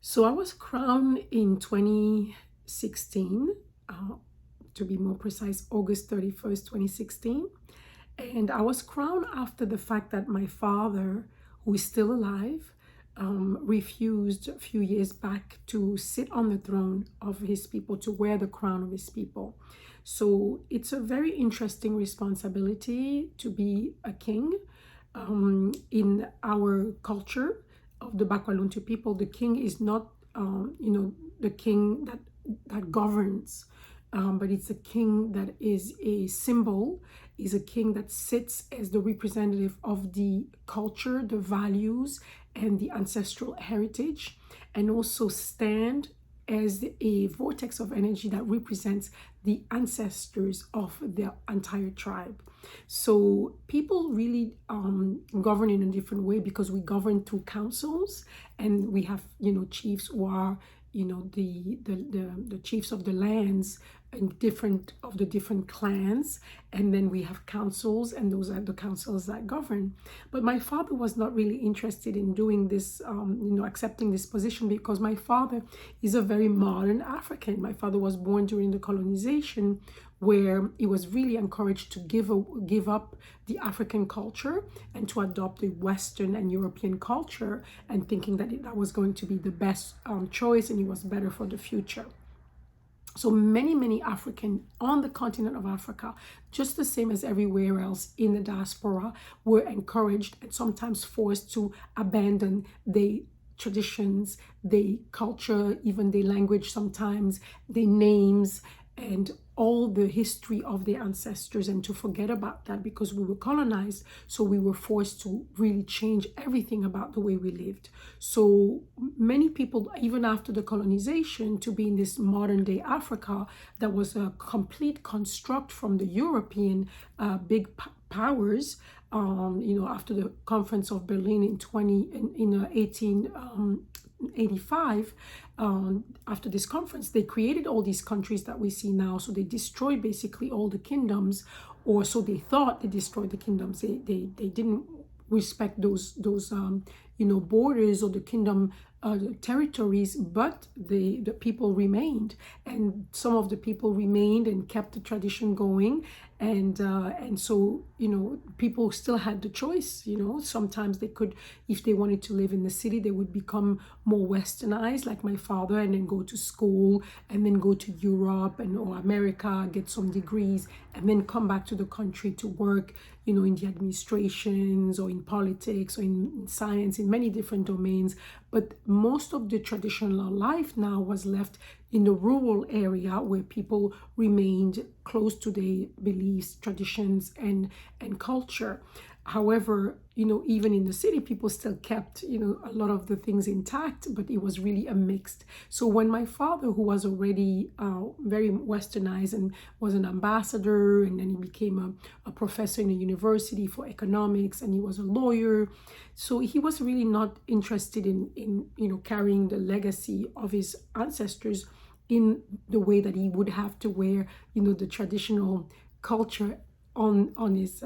So I was crowned in 2016, to be more precise, August 31st, 2016. And I was crowned after the fact that my father, who is still alive, refused a few years back to sit on the throne of his people, to wear the crown of his people. So it's a very interesting responsibility to be a king. In our culture of the Bakwaluntu people, the king is not, the king that governs, but it's a king that is a symbol, is a king that sits as the representative of the culture, the values, and the ancestral heritage, and also stand as a vortex of energy that represents the ancestors of the entire tribe. So people really govern in a different way because we govern through councils, and we have chiefs who are the chiefs of the lands and different clans, and then we have councils, and those are the councils that govern. But my father was not really interested in doing this, accepting this position, because my father is a very modern African. My father was born during the colonization, where he was really encouraged to give up the African culture and to adopt the Western and European culture, and thinking that that was going to be the best choice, and it was better for the future. So many African on the continent of Africa, just the same as everywhere else in the diaspora, were encouraged and sometimes forced to abandon their traditions, their culture, even their language sometimes, their names, and all the history of their ancestors, and to forget about that because we were colonized. So we were forced to really change everything about the way we lived. So many people, even after the colonization, to be in this modern day Africa that was a complete construct from the European big powers, after the conference of Berlin in 1885, after this conference, they created all these countries that we see now. So they destroyed basically all the kingdoms, or so they thought. They destroyed the kingdoms. They didn't respect those borders or the kingdom territories, but the people remained, and some of the people remained and kept the tradition going, and so people still had the choice. Sometimes they could, if they wanted to live in the city, they would become more westernized, like my father, and then go to school, and then go to Europe or America, get some degrees, and then come back to the country to work, in the administrations or in politics or in science, in many different domains. But most of the traditional life now was left in the rural area, where people remained close to their beliefs, traditions, and culture. However, even in the city, people still kept, a lot of the things intact, but it was really a mixed. So when my father, who was already very westernized and was an ambassador, and then he became a professor in a university for economics, and he was a lawyer. So he was really not interested in carrying the legacy of his ancestors in the way that he would have to wear, the traditional culture on his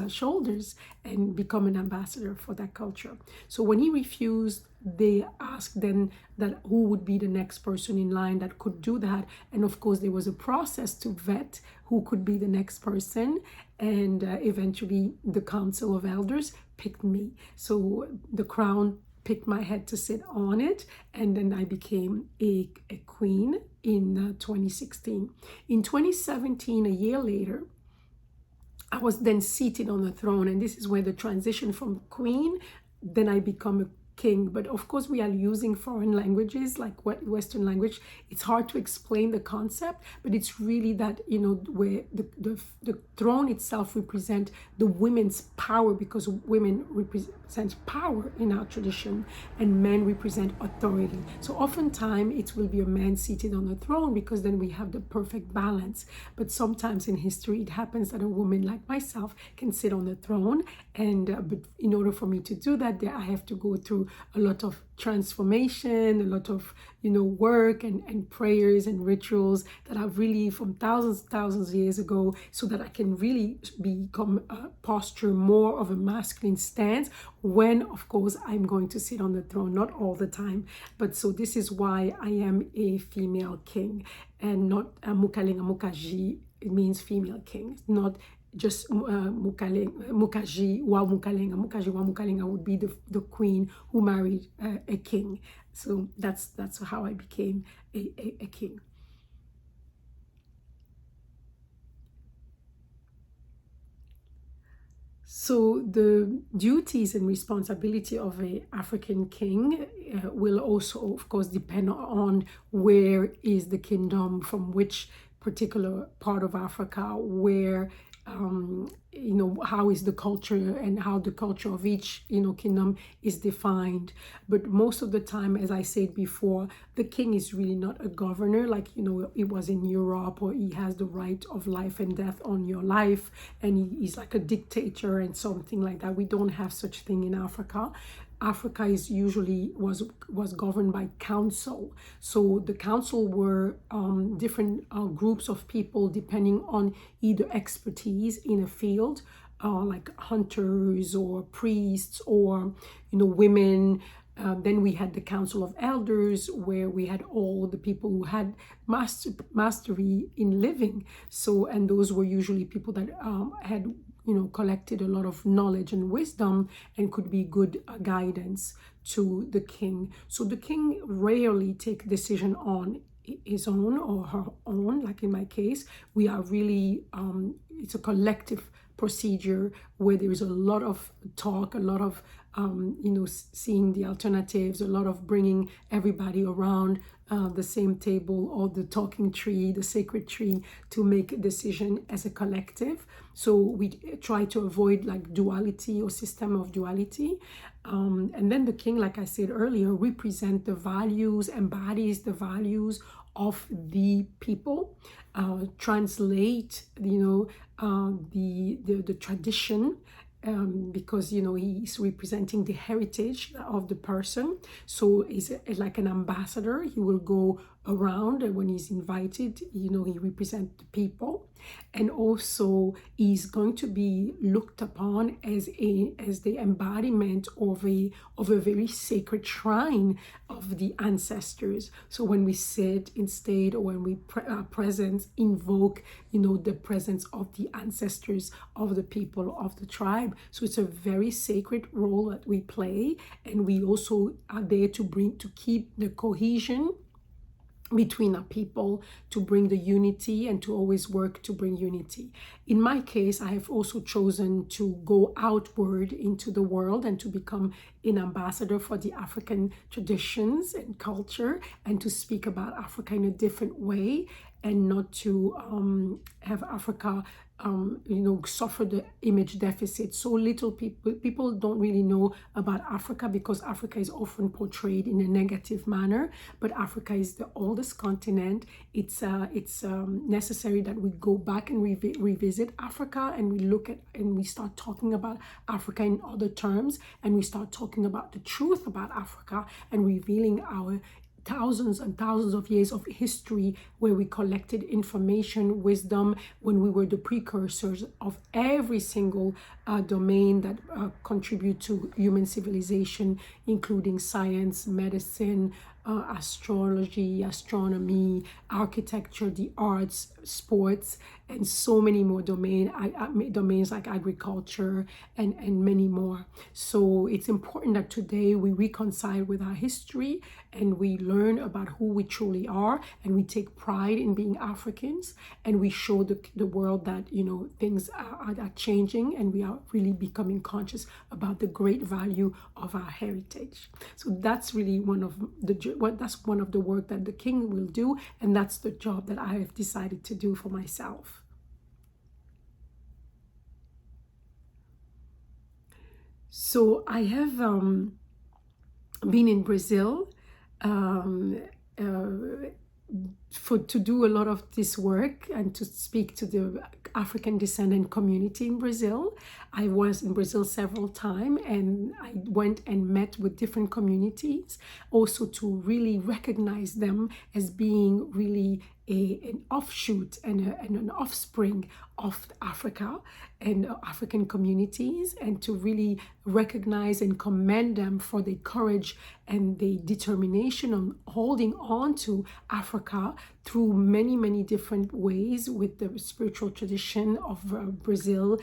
shoulders, and become an ambassador for that culture. So when he refused, they asked then that who would be the next person in line that could do that. And of course, there was a process to vet who could be the next person, and eventually the Council of Elders picked me. So the crown picked my head to sit on it, and then I became a queen in 2016. In 2017, a year later, I was then seated on the throne, and this is where the transition from queen, then I become a king. But of course, we are using foreign languages like Western language. It's hard to explain the concept, but it's really that, where the throne itself represents the women's power, because women represent power in our tradition, and men represent authority. So oftentimes it will be a man seated on the throne, because then we have the perfect balance. But sometimes in history, it happens that a woman like myself can sit on the throne, and but in order for me to do that, I have to go through through a lot of transformation, a lot of, work and prayers and rituals that are really from thousands of years ago, so that I can really become posture more of a masculine stance when, of course, I'm going to sit on the throne, not all the time. But so this is why I am a female king and not a mukalenga mukaji. It means female king, not just mukaji wa mukalenga. Mukaji wa mukalenga would be the queen who married a king. So that's how I became a king. So the duties and responsibility of an African king will also, of course, depend on where is the kingdom, from which particular part of Africa, where how is the culture and how the culture of each kingdom is defined. But most of the time, as I said before, the king is really not a governor like it was in Europe, or he has the right of life and death on your life, and he's like a dictator and something like that. We don't have such thing in Africa. Africa is usually was governed by council. So the council were different groups of people depending on either expertise in a field, like hunters or priests or women. Then we had the council of elders, where we had all the people who had mastery in living. So, and those were usually people that had collected a lot of knowledge and wisdom and could be good guidance to the king. So the king rarely take decision on his own or her own. Like in my case, we are really, it's a collective procedure where there is a lot of talk, a lot of seeing the alternatives, a lot of bringing everybody around the same table, or the talking tree, the sacred tree, to make a decision as a collective. So we try to avoid like duality or system of duality. And then the king, like I said earlier, represent the values, embodies the values of the people, translate the tradition, because he's representing the heritage of the person. So he's like an ambassador. He will go around, and when he's invited, he represents the people. And also he's going to be looked upon as the embodiment of a very sacred shrine of the ancestors. So when we sit instead, or when we presence, invoke the presence of the ancestors of the people of the tribe. So it's a very sacred role that we play, and we also are there to keep the cohesion between our people, to bring the unity, and to always work to bring unity. In my case, I have also chosen to go outward into the world and to become an ambassador for the African traditions and culture, and to speak about Africa in a different way, and not to have Africa suffer the image deficit. So little people don't really know about Africa, because Africa is often portrayed in a negative manner. But Africa is the oldest continent. It's necessary that we go back and revisit Africa, and we look at and we start talking about Africa in other terms, and we start talking about the truth about Africa, and revealing our thousands and thousands of years of history, where we collected information, wisdom, when we were the precursors of every single domain that contribute to human civilization, including science, medicine, astrology, astronomy, architecture, the arts, sports, and so many more domains like agriculture and many more. So it's important that today we reconcile with our history, and we learn about who we truly are, and we take pride in being Africans, and we show the world that things are changing, and we are really becoming conscious about the great value of our heritage. So that's really one of the work that the king will do, and that's the job that I have decided to do for myself. So I have been in Brazil to do a lot of this work and to speak to the African descendant community in Brazil. I was in Brazil several times, and I went and met with different communities, also to really recognize them as being really an offshoot and an offspring of Africa and African communities, and to really recognize and commend them for their courage and the determination on holding on to Africa through many, many different ways with the spiritual tradition of Brazil,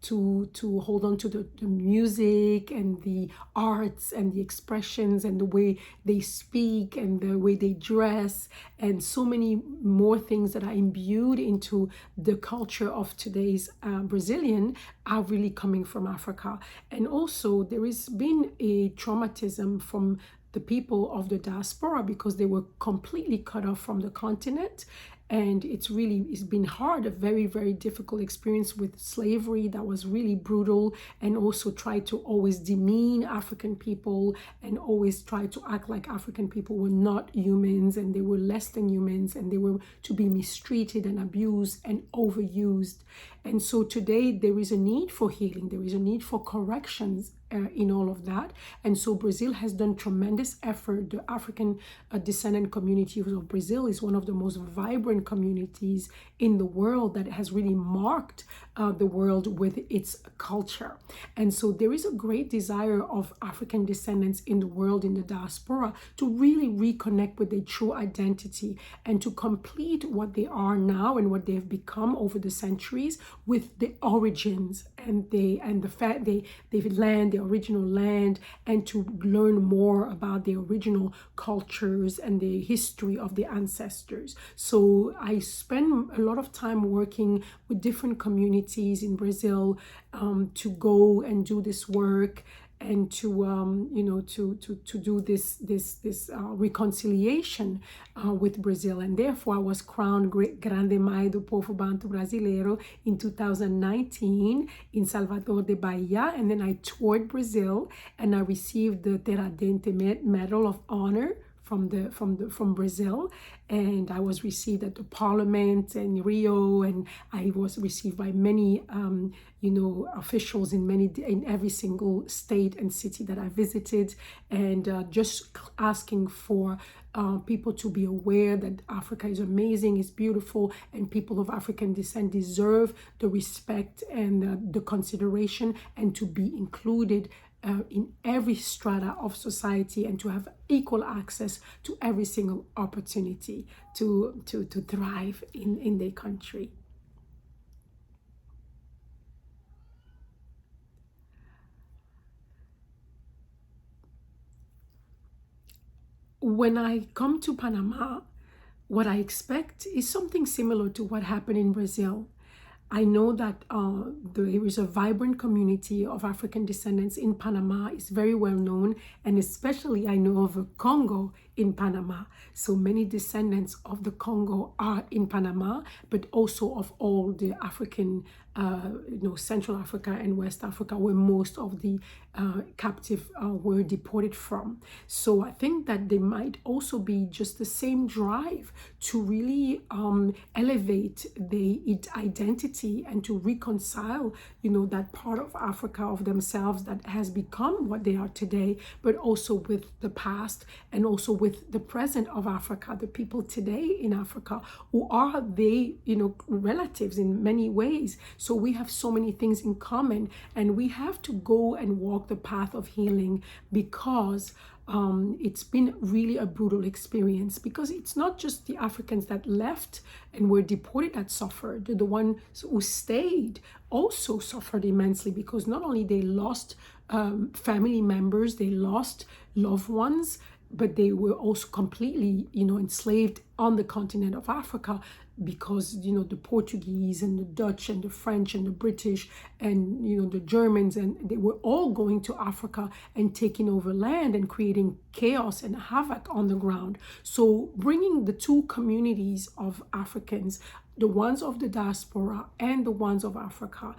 to hold on to the music and the arts and the expressions and the way they speak and the way they dress, and so many more things that are imbued into the culture of today's Brazilian are really coming from Africa. And also there has been a traumatism from the people of the diaspora because they were completely cut off from the continent. And it's been hard, a very, very difficult experience with slavery that was really brutal, and also tried to always demean African people and always try to act like African people were not humans and they were less than humans and they were to be mistreated and abused and overused. And so today there is a need for healing, there is a need for corrections in all of that. And so Brazil has done tremendous effort. The African descendant community of Brazil is one of the most vibrant communities in the world that has really marked the world with its culture. And so there is a great desire of African descendants in the world, in the diaspora, to really reconnect with their true identity and to complete what they are now and what they have become over the centuries with the origins and the fact they've land, the original land, and to learn more about the original cultures and the history of the ancestors. So I spend a lot of time working with different communities in Brazil to go and do this work and to do this reconciliation with Brazil. And therefore I was crowned Grande Mãe do Povo Banto Brasileiro in 2019 in Salvador de Bahia, and then I toured Brazil and I received the Tiradentes Medal of Honor from Brazil, and I was received at the Parliament in Rio, and I was received by many officials in every single state and city that I visited, and just asking for people to be aware that Africa is amazing, is beautiful, and people of African descent deserve the respect and the consideration, and to be included in every strata of society, and to have equal access to every single opportunity to thrive in their country. When I come to Panama, what I expect is something similar to what happened in Brazil. I know that there is a vibrant community of African descendants in Panama. It's very well known, and especially I know of a Congo in Panama. So many descendants of the Congo are in Panama, but also of all the African, Central Africa and West Africa, where most of the captive were deported from. So I think that there might also be just the same drive to really elevate the identity and to reconcile, that part of Africa of themselves that has become what they are today, but also with the past and also with the present of Africa, the people today in Africa who are they, relatives in many ways. So we have so many things in common, and we have to go and walk the path of healing, because it's been really a brutal experience, because it's not just the Africans that left and were deported that suffered. The ones who stayed also suffered immensely, because not only they lost family members, they lost loved ones, but they were also completely, enslaved on the continent of Africa, because, the Portuguese and the Dutch and the French and the British and, the Germans, and they were all going to Africa and taking over land and creating chaos and havoc on the ground. So bringing the two communities of Africans, the ones of the diaspora and the ones of Africa,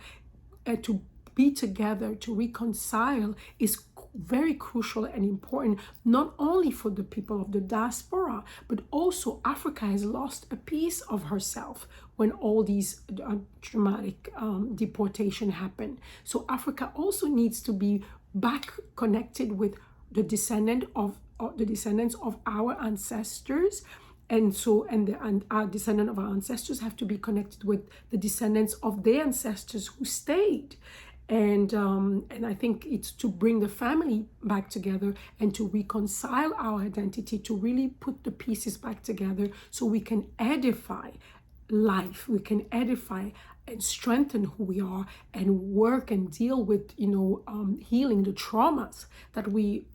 to be together, to reconcile is very crucial and important, not only for the people of the diaspora, but also Africa has lost a piece of herself when all these dramatic deportation happened. So Africa also needs to be back connected with the descendants of our ancestors. And so, and our descendant of our ancestors have to be connected with the descendants of their ancestors who stayed. And I think it's to bring the family back together and to reconcile our identity, to really put the pieces back together so we can edify life, we can edify and strengthen who we are, and work and deal with, healing the traumas that we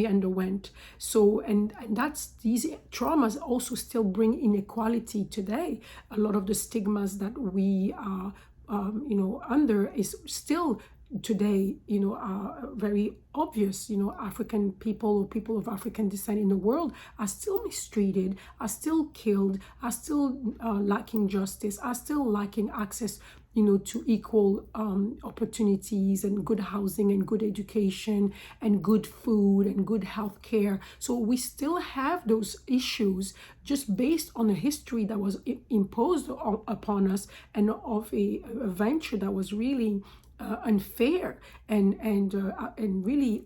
underwent. So and that's, these traumas also still bring inequality today. A lot of the stigmas that we are under is still today, are very obvious. African people or people of African descent in the world are still mistreated, are still killed, are still lacking justice, are still lacking access to equal opportunities and good housing and good education and good food and good health care. So we still have those issues just based on a history that was imposed upon us, and of a venture that was really unfair and really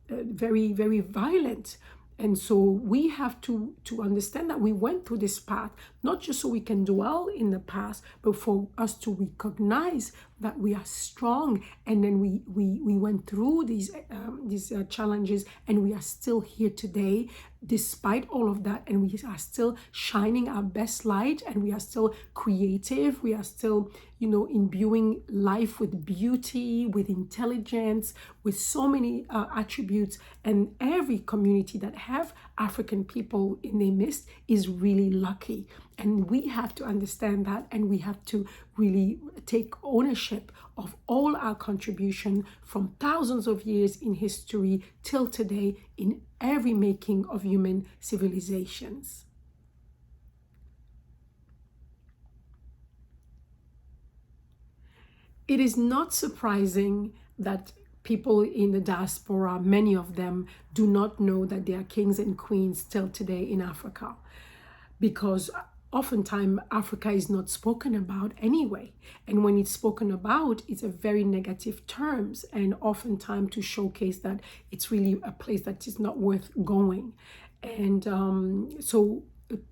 very, very violent. And so we have to understand that we went through this path, not just so we can dwell in the past, but for us to recognize that we are strong. And then we went through these challenges, and we are still here today despite all of that. And we are still shining our best light, and we are still creative. We are still, imbuing life with beauty, with intelligence, with so many attributes. And every community that have African people in their midst is really lucky. And we have to understand that, and we have to really take ownership of all our contribution from thousands of years in history till today in every making of human civilizations. It is not surprising that people in the diaspora, many of them, do not know that they are kings and queens till today in Africa, because oftentimes Africa is not spoken about anyway. And when it's spoken about, it's a very negative terms, and oftentimes to showcase that it's really a place that is not worth going. And so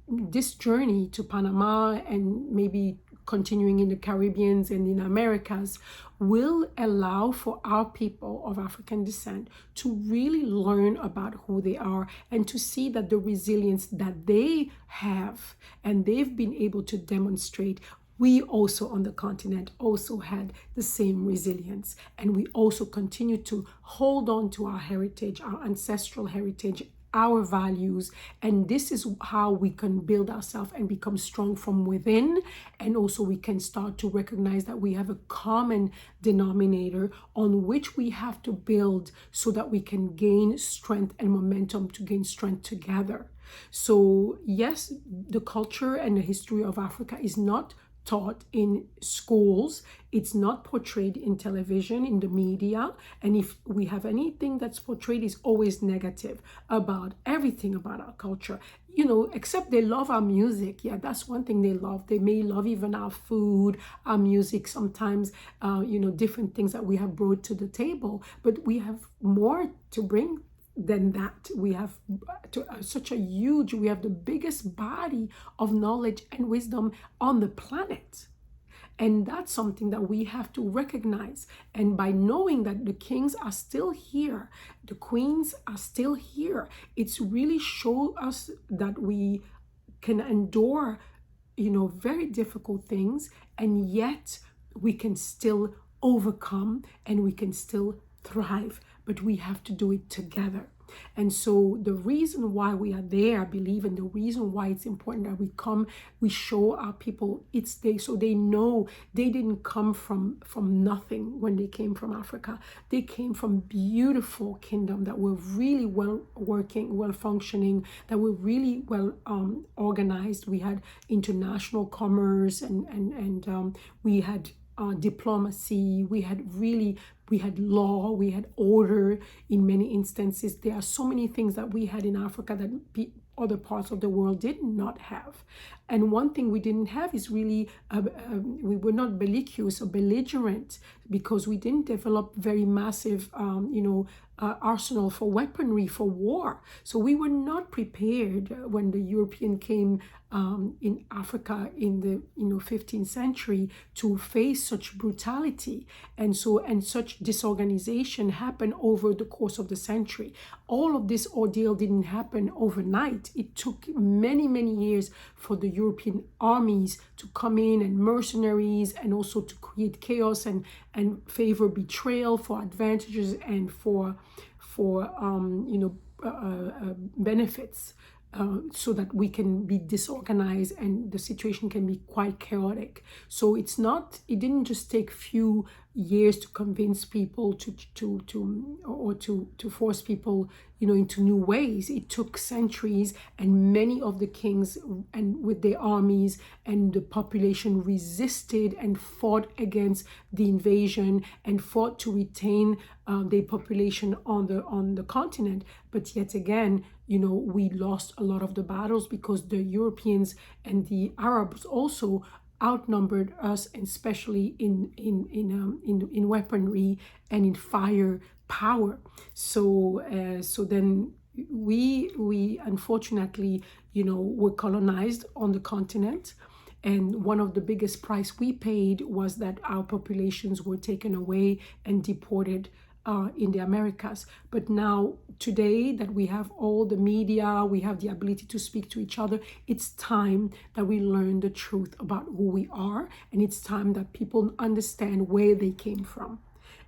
this journey to Panama, and maybe continuing in the Caribbean and in Americas, will allow for our people of African descent to really learn about who they are, and to see that the resilience that they have and they've been able to demonstrate, we also on the continent also had the same resilience. And we also continue to hold on to our heritage, our ancestral heritage, our values. And this is how we can build ourselves and become strong from within. And also we can start to recognize that we have a common denominator on which we have to build, so that we can gain strength and momentum to gain strength together. So yes, the culture and the history of Africa is not taught in schools. It's not portrayed in television, in the media. And if we have anything that's portrayed, is always negative about everything about our culture, except they love our music. Yeah, that's one thing they love. They may love even our food, our music, sometimes, different things that we have brought to the table. But we have more to bring than that. We have we have the biggest body of knowledge and wisdom on the planet. And that's something that we have to recognize. And by knowing that the kings are still here, the queens are still here, it's really show us that we can endure, very difficult things, and yet we can still overcome, and we can still thrive. But we have to do it together. And so the reason why we are there, I believe, and the reason why it's important that we come, we show our people it's they, so they know they didn't come from nothing when they came from Africa. They came from beautiful kingdom that were really well working, well functioning, that were really well organized. We had international commerce, and we had diplomacy. We had law, we had order in many instances. There are so many things that we had in Africa that other parts of the world did not have. And one thing we didn't have is really, we were not bellicose or belligerent, because we didn't develop very massive, arsenal for weaponry for war. So we were not prepared when the European came in Africa in the 15th century to face such brutality, and such disorganization happened over the course of the century. All of this ordeal didn't happen overnight. It took many years for the European armies to come in, and mercenaries, and also to create chaos and favor betrayal for advantages and for benefits. So that we can be disorganized and the situation can be quite chaotic. So it didn't just take few years to convince people to force people into new ways. It took centuries, and many of the kings and with their armies and the population resisted and fought against the invasion and fought to retain their population on the continent. But yet again, we lost a lot of the battles because the Europeans and the Arabs also outnumbered us, and especially in weaponry and in fire power. So then we unfortunately were colonized on the continent. And one of the biggest price we paid was that our populations were taken away and deported in the Americas. But now, today that we have all the media, we have the ability to speak to each other, it's time that we learn the truth about who we are, and it's time that people understand where they came from.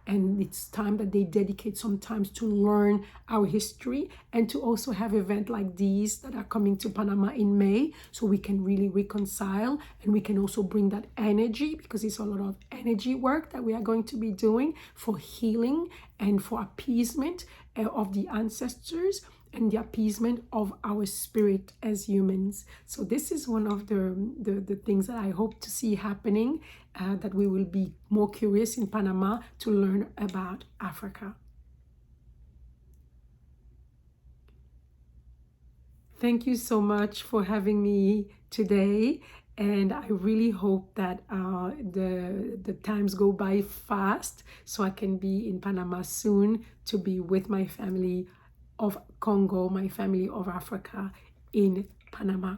And it's time that they dedicate some time to learn our history, and to also have events like these that are coming to Panama in May, so we can really reconcile, and we can also bring that energy, because it's a lot of energy work that we are going to be doing for healing and for appeasement of the ancestors, and the appeasement of our spirit as humans. So this is one of the things that I hope to see happening, that we will be more curious in Panama to learn about Africa. Thank you so much for having me today. And I really hope that the times go by fast, so I can be in Panama soon to be with my family of Congo, my family of Africa in Panama.